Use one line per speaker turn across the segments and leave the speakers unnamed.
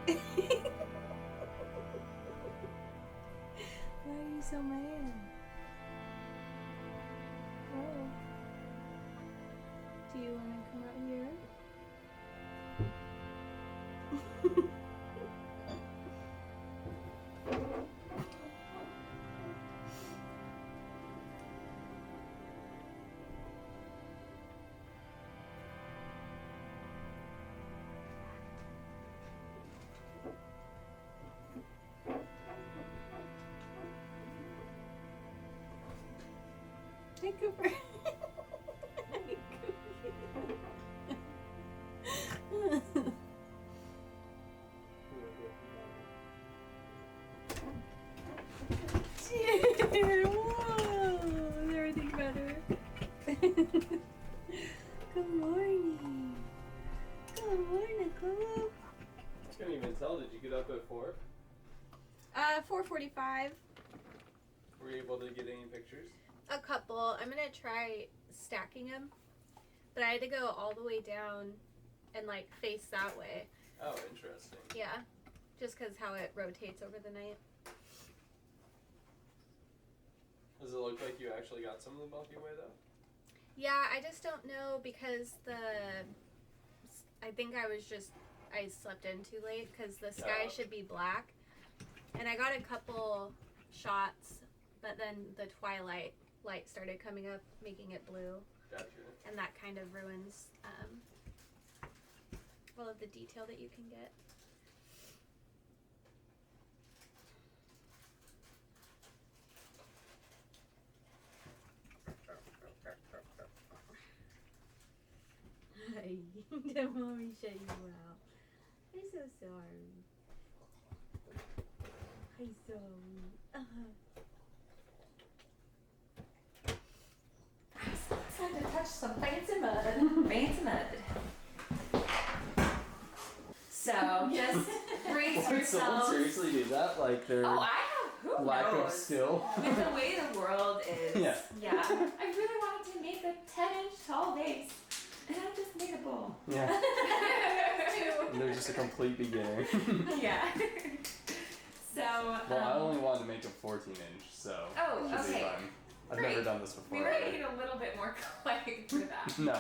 Why are you so mad? Oh. Do you want to come out here? Hey, Cooper. Hey, Cooper. Dear, whoa, is everything better? Good morning. Good morning, Coop.
I couldn't even tell. Did you get up at 4?
4:45.
Were you able to get any pictures?
A couple. I'm gonna try stacking them, but I had to go all the way down and like face that way.
Oh, interesting.
Yeah, just because how it rotates over the night.
Does it look like you actually got some of the Milky Way though?
Yeah, I just don't know because I think I slept in too late because the sky should be black, and I got a couple shots, but then the twilight light started coming up, making it blue.
Gotcha.
And that kind of ruins all of the detail that you can get. Hi, did mommy shut you out? I'm so sorry. I'm sorry.
It's time to touch some fancy mud. Fancy mud. So just brace
Would someone
yourselves.
seriously do that? Like their
Oh, I have. Who
lack
knows?
of skill?
With the way the world is.
Yeah.
I really wanted to make a 10-inch tall vase. And I just made a bowl.
Yeah. And they're just a complete beginner.
Yeah. So.
Well, I only wanted to make a 14-inch, so
Oh,
it should
okay.
be fine. I've
Great.
never done this before.
We might need a little bit more clay for that.
No.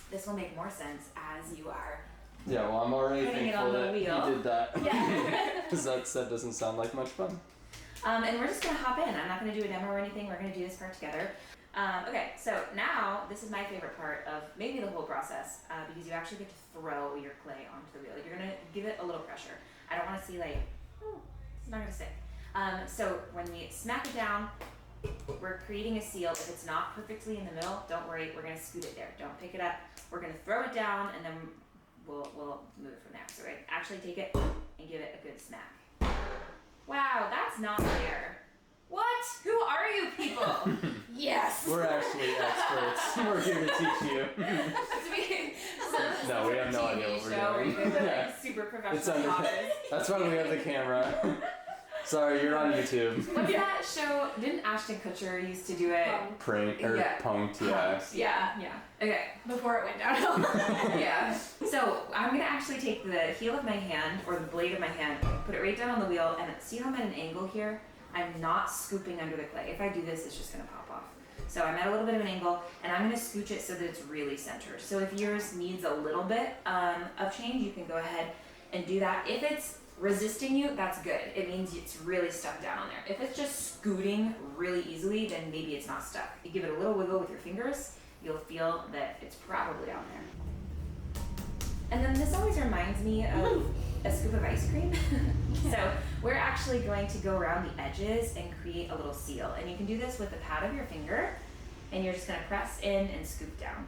This will make more sense as you are.
Yeah, well, I'm already
Putting it
thankful
on the
that
wheel.
he did that.
Yeah.
Because that doesn't sound like much fun.
And we're just gonna hop in. I'm not gonna do a demo or anything. We're gonna do this part together. Okay, so now this is my favorite part of maybe the whole process because you actually get to throw your clay onto the wheel. You're gonna give it a little pressure. I don't want to see like, oh, it's not gonna stick. So when we smack it down, we're creating a seal. If it's not perfectly in the middle, don't worry. We're gonna scoot it there. Don't pick it up. We're gonna throw it down and then we'll move it from there. So we actually take it and give it a good smack. Wow, that's not fair. What? Who are you people? Yes.
We're actually experts. We're here to teach you. No, we have no idea what we're doing.
Where you guys are
Yeah.
like super
It's
professional
under.
hobbits.
That's why we have the camera. Sorry, you're on YouTube.
What's that show? Didn't Ashton Kutcher used to do it?
Prank or
Yeah.
punked, yeah.
Yeah. Okay.
Before it went downhill.
Yeah. So I'm gonna actually take the heel of my hand or the blade of my hand, put it right down on the wheel, and see how I'm at an angle here? I'm not scooping under the clay. If I do this, it's just gonna pop off. So I'm at a little bit of an angle, and I'm gonna scooch it so that it's really centered. So if yours needs a little bit of change, you can go ahead and do that. If it's resisting you, that's good. It means it's really stuck down on there. If it's just scooting really easily, then maybe it's not stuck. You give it a little wiggle with your fingers, you'll feel that it's probably on there. And then this always reminds me of a scoop of ice cream. So we're actually going to go around the edges and create a little seal. And you can do this with the pad of your finger, and you're just gonna press in and scoop down.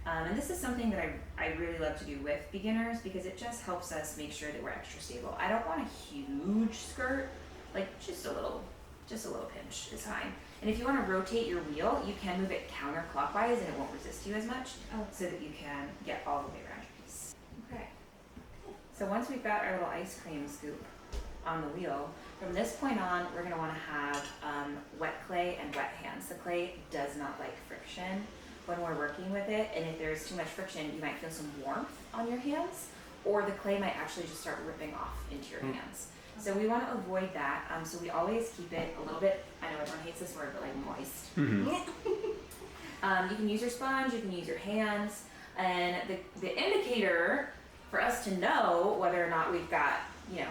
And this is something that I really love to do with beginners because it just helps us make sure that we're extra stable. I don't want a huge skirt, like just a little pinch is fine. And if you want to rotate your wheel, you can move it counterclockwise and it won't resist you as much, so that you can get all the way around your piece. Okay. So once we've got our little ice cream scoop on the wheel, from this point on, we're gonna want to have wet clay and wet hands. The clay does not like friction when we're working with it, and if there's too much friction, you might feel some warmth on your hands, or the clay might actually just start ripping off into your hands. So we want to avoid that. So we always keep it a little bit, I know everyone hates this word, but like moist. You can use your sponge, you can use your hands, and the indicator for us to know whether or not we've got, you know,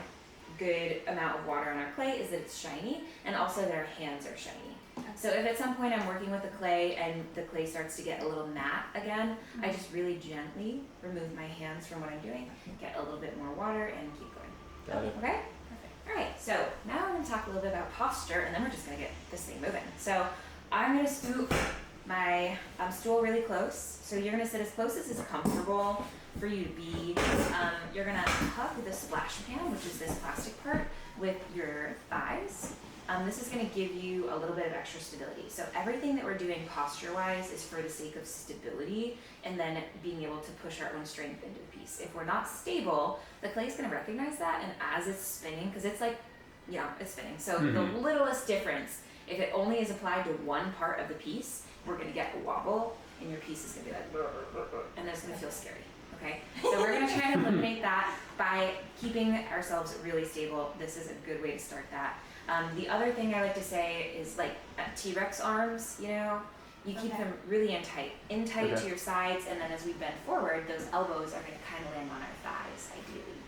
good amount of water on our clay is that it's shiny, and also that our hands are shiny. So if at some point I'm working with the clay and the clay starts to get a little matte again, I just really gently remove my hands from what I'm doing, get a little bit more water, and keep going.
Got it.
Okay? Perfect. All right, so now we're gonna talk a little bit about posture, and then we're just gonna get this thing moving. So I'm gonna scoop my stool really close. So you're gonna sit as close as is comfortable for you to be. You're gonna hug the splash pan, which is this plastic part, with your thighs. This is going to give you a little bit of extra stability. So everything that we're doing posture-wise is for the sake of stability and then being able to push our own strength into the piece. If we're not stable, the clay is going to recognize that, and as it's spinning, because it's like, you know, it's spinning. So the littlest difference, if it only is applied to one part of the piece, we're going to get a wobble, and your piece is going to be like, and it's going to feel scary. Okay, so we're going to try to eliminate that by keeping ourselves really stable. This is a good way to start that. The other thing I like to say is like T-Rex arms, you know, you keep them really in tight to your sides, and then as we bend forward, those elbows are going to kind of land on our thighs, ideally.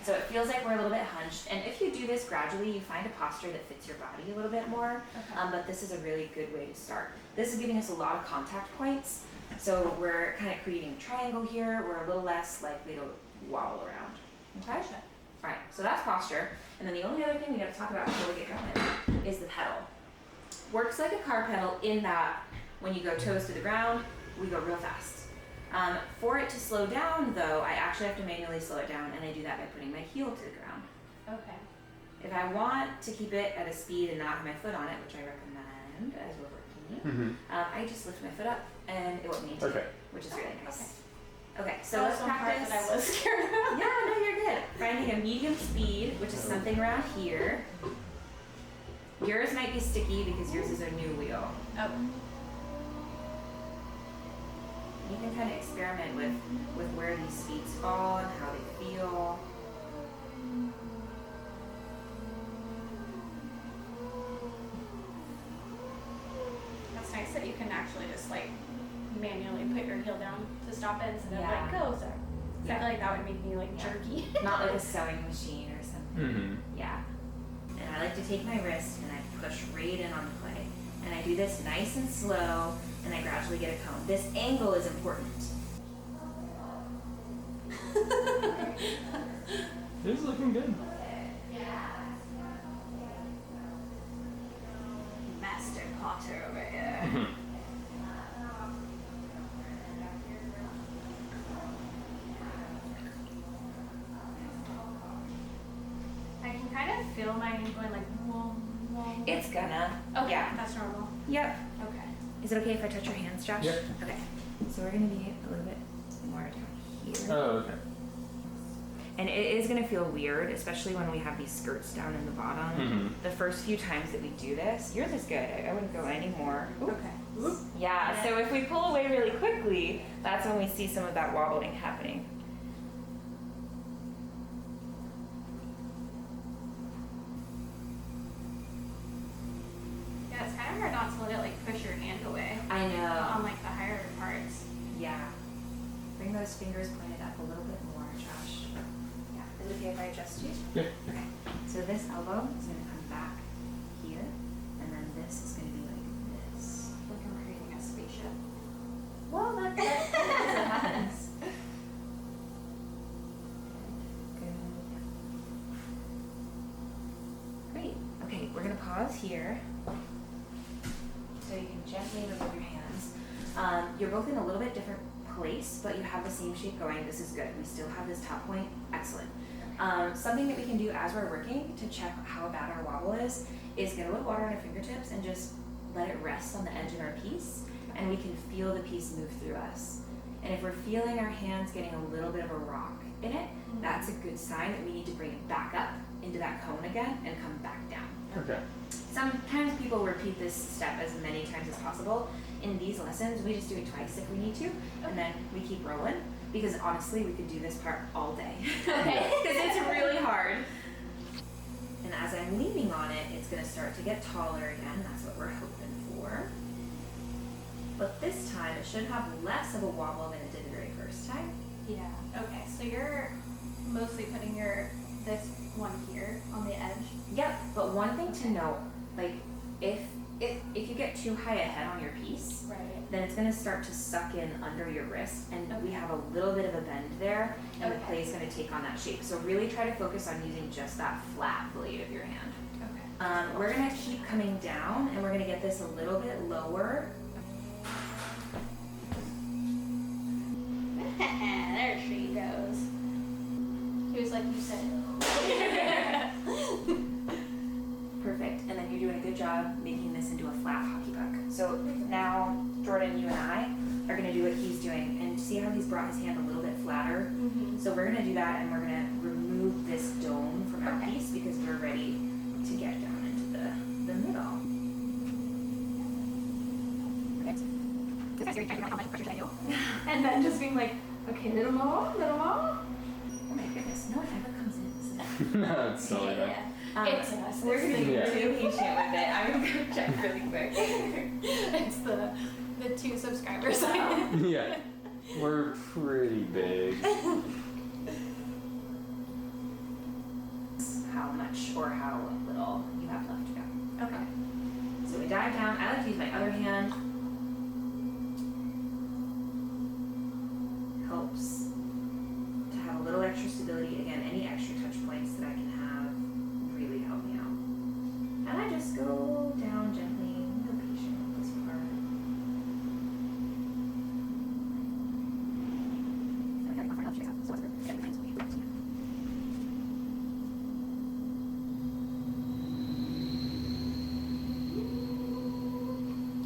So it feels like we're a little bit hunched, and if you do this gradually, you find a posture that fits your body a little bit more, but this is a really good way to start. This is giving us a lot of contact points, so we're kind of creating a triangle here. We're a little less likely to wobble around. Okay? All right, so that's posture. And then the only other thing we got to talk about before we get going is the pedal. Works like a car pedal in that when you go toes to the ground, we go real fast. For it to slow down, though, I actually have to manually slow it down, and I do that by putting my heel to the ground.
Okay.
If I want to keep it at a speed and not have my foot on it, which I recommend as we're working, I just lift my foot up, and it won't maintain, which is really nice. Okay, so let's practice.
That I was scared of.
Yeah, no, you're good. Finding a medium speed, which is something around here. Yours might be sticky because yours is a new wheel.
Oh.
You can kind of experiment with where these speeds fall and how they feel.
That's nice that you can actually just like manually put your heel down to stop it instead of like go, sir. I feel like that would make me like jerky.
Not like a sewing machine or something. Yeah. And I like to take my wrist and I push right in on the clay. And I do this nice and slow, and I gradually get a cone. This angle is important.
It is looking good.
Master Potter over here. I can kind of feel my hand going like whoa, whoa.
It's gonna.
Okay,
Yeah.
that's normal.
Yep.
Okay.
Is it okay if I touch your hands, Josh?
Yep.
Okay. So we're gonna be a little bit more down here.
Oh, okay.
And it is gonna feel weird, especially when we have these skirts down in the bottom. The first few times that we do this, yours is good. I wouldn't go any more. Ooh.
Okay.
Yeah, so if we pull away really quickly, that's when we see some of that wobbling happening.
Yeah, it's kind of hard not to let it like push your hand away
I know.
on like the higher parts.
Yeah. Bring those fingers pointed up a little bit more, Josh. Yeah. Is it okay if I adjust you?
Yeah.
Okay. So this elbow is going to come back here, and then this is going to be like this.
Like I'm creating a spaceship.
Well, that's what happens. Good. Great. Okay, we're going to pause here. So you can gently remove your hands. You're both in a little bit different place, but you have the same shape going. This is good. We still have this top point. Excellent. Something that we can do as we're working to check how bad our wobble is get a little water on our fingertips and just let it rest on the edge of our piece, and we can feel the piece move through us. And if we're feeling our hands getting a little bit of a rock in it, that's a good sign that we need to bring it back up into that cone again and come back down.
Okay.
Sometimes people repeat this step as many times as possible. In these lessons, we just do it twice if we need to, and then we keep rolling. because honestly, we could do this part all day.
Okay.
Because it's really hard. And as I'm leaning on it, it's gonna start to get taller again. That's what we're hoping for. But this time, it should have less of a wobble than it did the very first time.
Yeah. Okay, so you're mostly putting this one here on the edge.
Yep, but one thing to note, like if you get too high ahead on your piece,
Right.
then it's gonna start to suck in under your wrist, and we have a little bit of a bend there, and the clay is gonna take on that shape. So really try to focus on using just that flat blade of your hand.
Okay.
We're gonna keep coming down, and we're gonna get this a little bit lower.
There she goes. He was like, you said it.
Perfect, and then you're doing a good job making this into a flat hockey puck. So now, Jordan, you and I are gonna do what he's doing, and see how he's brought his hand a little bit flatter?
Mm-hmm.
So we're gonna do that, and we're gonna remove this dome from our
Okay.
piece because we're ready to get down into the middle.
And then just being like, okay, little more, little more.
Oh my goodness, no one ever comes in.
No, it's totally fine.
It's us.
We're gonna be
Yeah.
really patient with it. I'm gonna go check really quick.
It's the 2 subscribers.
Yeah. We're pretty big.
How much or how little you have left to go.
Okay.
So we dive down. I like to use my other hand. Helps to have a little extra stability. Again, any extra touch points that I can have really help me out. And I just go down gently, real patient with this part.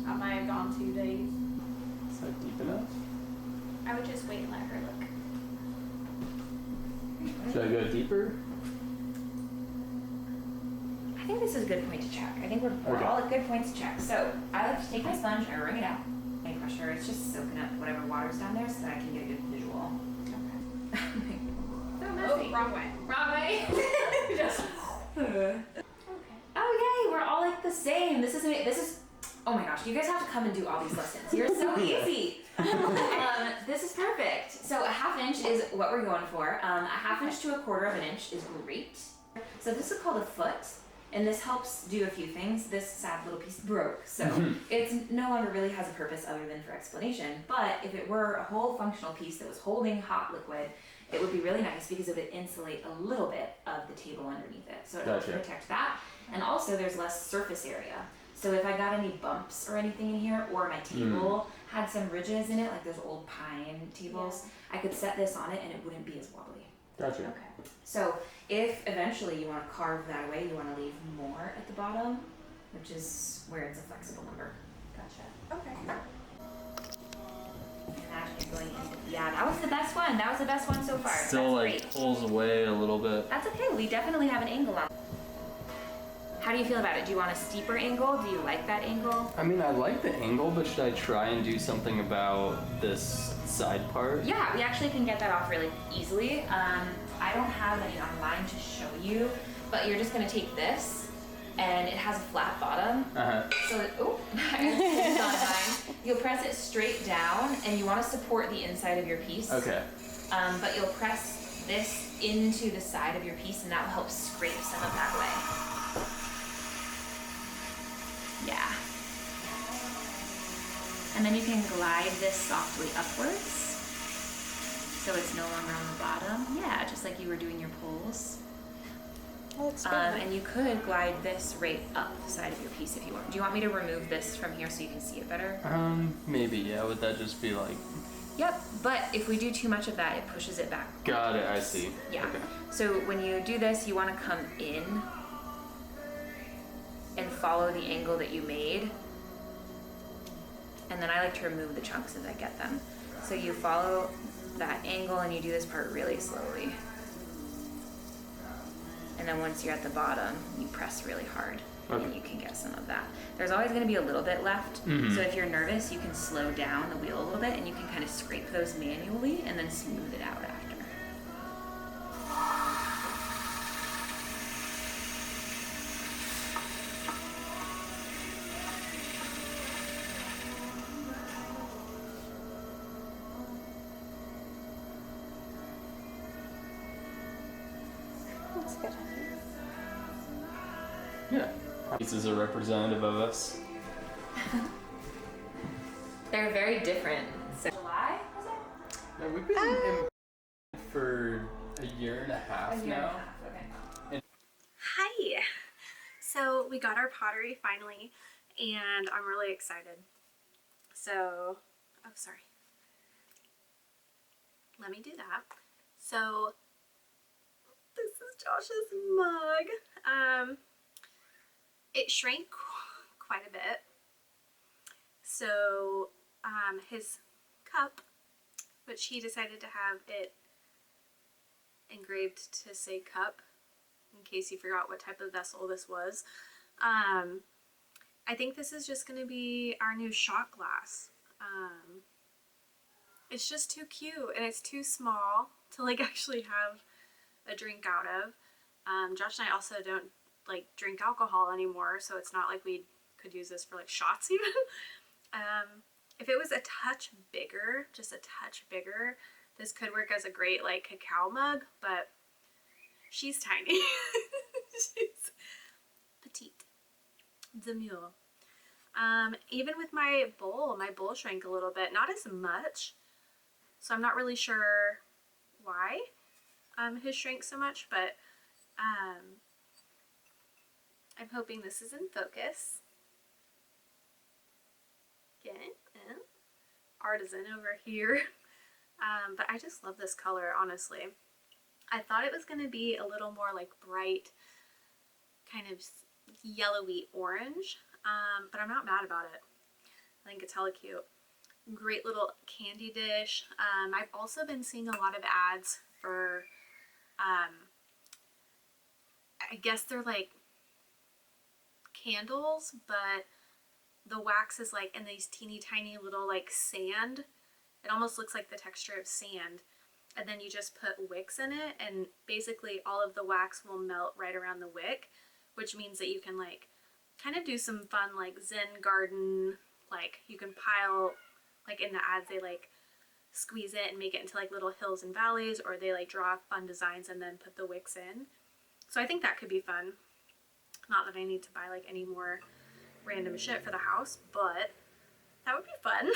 I might have gone 2 days.
Is that deep enough?
I would just wait and let her look.
Should I go deeper?
I think this is a good point to check. I think we're
Okay.
all at good points to check. So I like to take my sponge, I wring it out, and pressure. It's just soaking up whatever water's down there so that I can get a good visual.
Okay.
So
Oh,
messy.
wrong way. Wrong way. Just.
Okay. Oh yay, we're all like the same. This is oh my gosh, you guys have to come and do all these lessons. You're so easy. This is perfect. So a 1/2 inch is what we're going for. A 1/2 inch to a 1/4 of an inch is great. So this is called a foot, and this helps do a few things. This sad little piece broke, so it's no longer really has a purpose other than for explanation. But if it were a whole functional piece that was holding hot liquid, it would be really nice because it would insulate a little bit of the table underneath it. So it helps
Gotcha.
protect that. And also there's less surface area. So if I got any bumps or anything in here, or my table had some ridges in it, like those old pine tables, I could set this on it and it wouldn't be as wobbly.
Gotcha.
Okay.
So if eventually you want to carve that away, you want to leave more at the bottom, which is where it's a flexible number.
Gotcha. Okay.
And that is going into, yeah, that was the best one. That was the best one so far.
Still
That's
like
great.
pulls away a little bit.
That's okay. We definitely have an angle on. How do you feel about it? Do you want a steeper angle? Do you like that angle?
I mean, I like the angle, but should I try and do something about this side part?
Yeah, we actually can get that off really easily. I don't have any online to show you, but you're just gonna take this, and it has a flat bottom. So that, it's on mine. You'll press it straight down, and you want to support the inside of your piece.
Okay.
But you'll press this into the side of your piece, and that will help scrape some of that away. Yeah. And then you can glide this softly upwards. So it's no longer on the bottom. Yeah, just like you were doing your poles.
That looks good.
And you could glide this right up the side of your piece if you want. Do you want me to remove this from here so you can see it better?
Maybe, yeah. Would that just be like...
Yep, but if we do too much of that, it pushes it back.
Got it, I see.
Yeah.
Okay.
So when you do this, you want to come in and follow the angle that you made. And then I like to remove the chunks as I get them. So you follow that angle and you do this part really slowly. and then once you're at the bottom, you press really hard.
Okay.
And you can get some of that. There's always going to be a little bit left, so if you're nervous, you can slow down the wheel a little bit, and you can kind of scrape those manually and then smooth it out after.
That's good.
Yeah. This is a representative of us.
They're very different. So July, was it?
Yeah, we've been in for a year and a half now.
Okay.
Hi! So we got our pottery finally, and I'm really excited. So, oh sorry. Let me do that. So, this is Josh's mug. It shrank quite a bit. So, his cup, which he decided to have it engraved to say cup, in case you forgot what type of vessel this was. I think this is just going to be our new shot glass. It's just too cute, and it's too small to like actually have a drink out of. Josh and I also don't like drink alcohol anymore, so it's not like we could use this for like shots even. If it was a touch bigger, just a touch bigger, this could work as a great like cacao mug, but she's tiny. She's petite. Demure. Even with my bowl shrank a little bit, not as much, so I'm not really sure why his shrank so much, but I'm hoping this is in focus. Okay, artisan over here. But I just love this color, honestly. I thought it was going to be a little more like bright, kind of yellowy orange, but I'm not mad about it. I think it's hella cute. Great little candy dish. I've also been seeing a lot of ads for, I guess they're like candles, but the wax is like in these teeny tiny little like sand. It almost looks like the texture of sand. And then you just put wicks in it, and basically all of the wax will melt right around the wick, which means that you can like kind of do some fun like Zen garden, like you can pile, like in the ads they like squeeze it and make it into like little hills and valleys, or they like draw fun designs and then put the wicks in. So I think that could be fun. Not that I need to buy like any more random shit for the house, but that would be fun.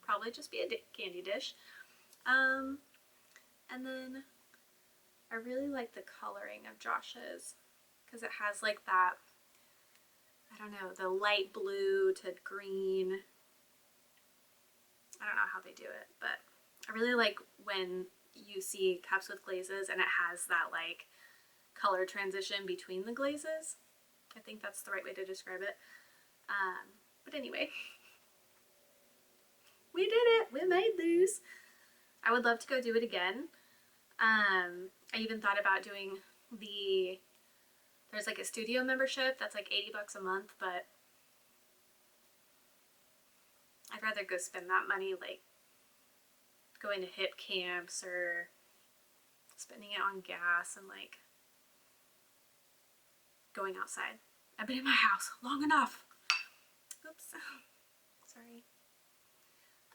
Probably just be a candy dish. And then I really like the coloring of Josh's, because it has like that, I don't know, the light blue to green. I don't know how they do it, but I really like when you see cups with glazes and it has that like color transition between the glazes. I think that's the right way to describe it. But anyway, we did it! We made these! I would love to go do it again. I even thought about doing there's like a studio membership that's like $80 a month, but I'd rather go spend that money like going to hip camps or spending it on gas and like going outside. I've been in my house long enough. Oops. Sorry.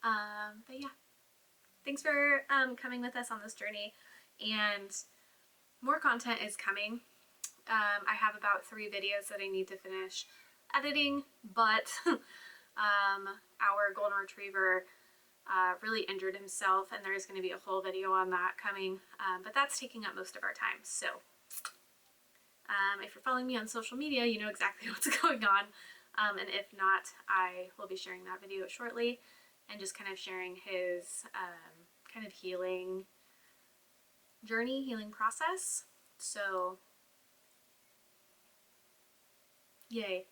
But yeah. Thanks for coming with us on this journey, and more content is coming. I have about 3 videos that I need to finish editing, but our golden retriever really injured himself, and there's going to be a whole video on that coming, but that's taking up most of our time. So if you're following me on social media, you know exactly what's going on, and if not, I will be sharing that video shortly and just kind of sharing his kind of healing journey, healing process. So yay.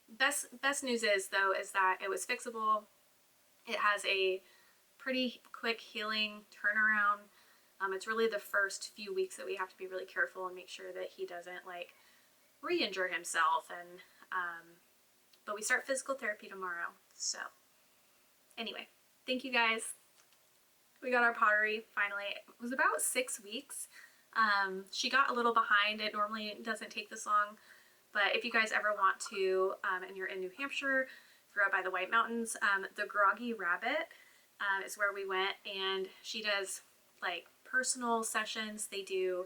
Best news is though is that it was fixable. It has a pretty quick healing turnaround. It's really the first few weeks that we have to be really careful and make sure that he doesn't like re-injure himself. And but we start physical therapy tomorrow. So anyway, thank you guys. We got our pottery finally. It was about 6 weeks. She got a little behind. It normally doesn't take this long, but if you guys ever want to, and you're in New Hampshire, if you're up by the White Mountains, the Groggy Rabbit is where we went, and she does like personal sessions. They do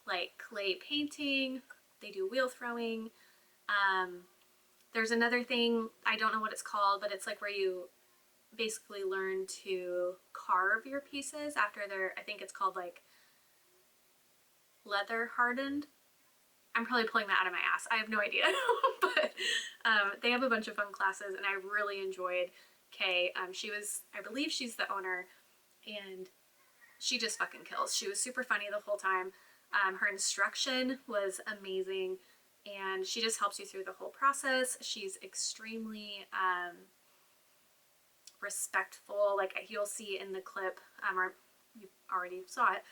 like clay painting, they do wheel throwing. There's another thing, I don't know what it's called, but it's like where you basically learn to carve your pieces after they're, I think it's called like leather hardened. I'm probably pulling that out of my ass. I have no idea. But they have a bunch of fun classes, and I really enjoyed Kay. I believe she's the owner, and she just fucking kills. She was super funny the whole time. Her instruction was amazing, and she just helps you through the whole process. She's extremely respectful. Like you'll see in the clip, or you already saw it,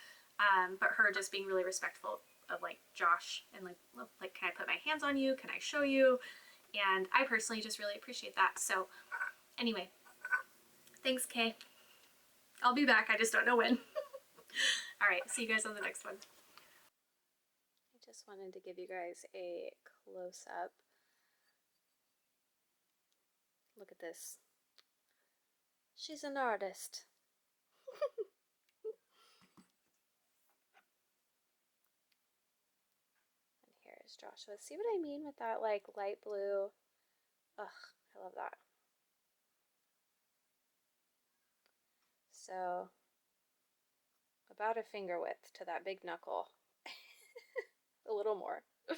but her just being really respectful of like Josh, and like can I put my hands on you? Can I show you? And I personally just really appreciate that. So anyway, thanks, Kay. I'll be back. I just don't know when. All right, see you guys on the next one. I just wanted to give you guys a close-up. Look at this. She's an artist. And here's Joshua. See what I mean with that like light blue? Ugh, I love that. So, about a finger width to that big knuckle. A little more. But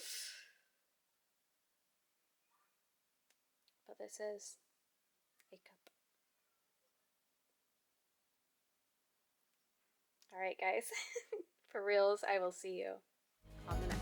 this is a cup. Alright guys, for reals, I will see you on the next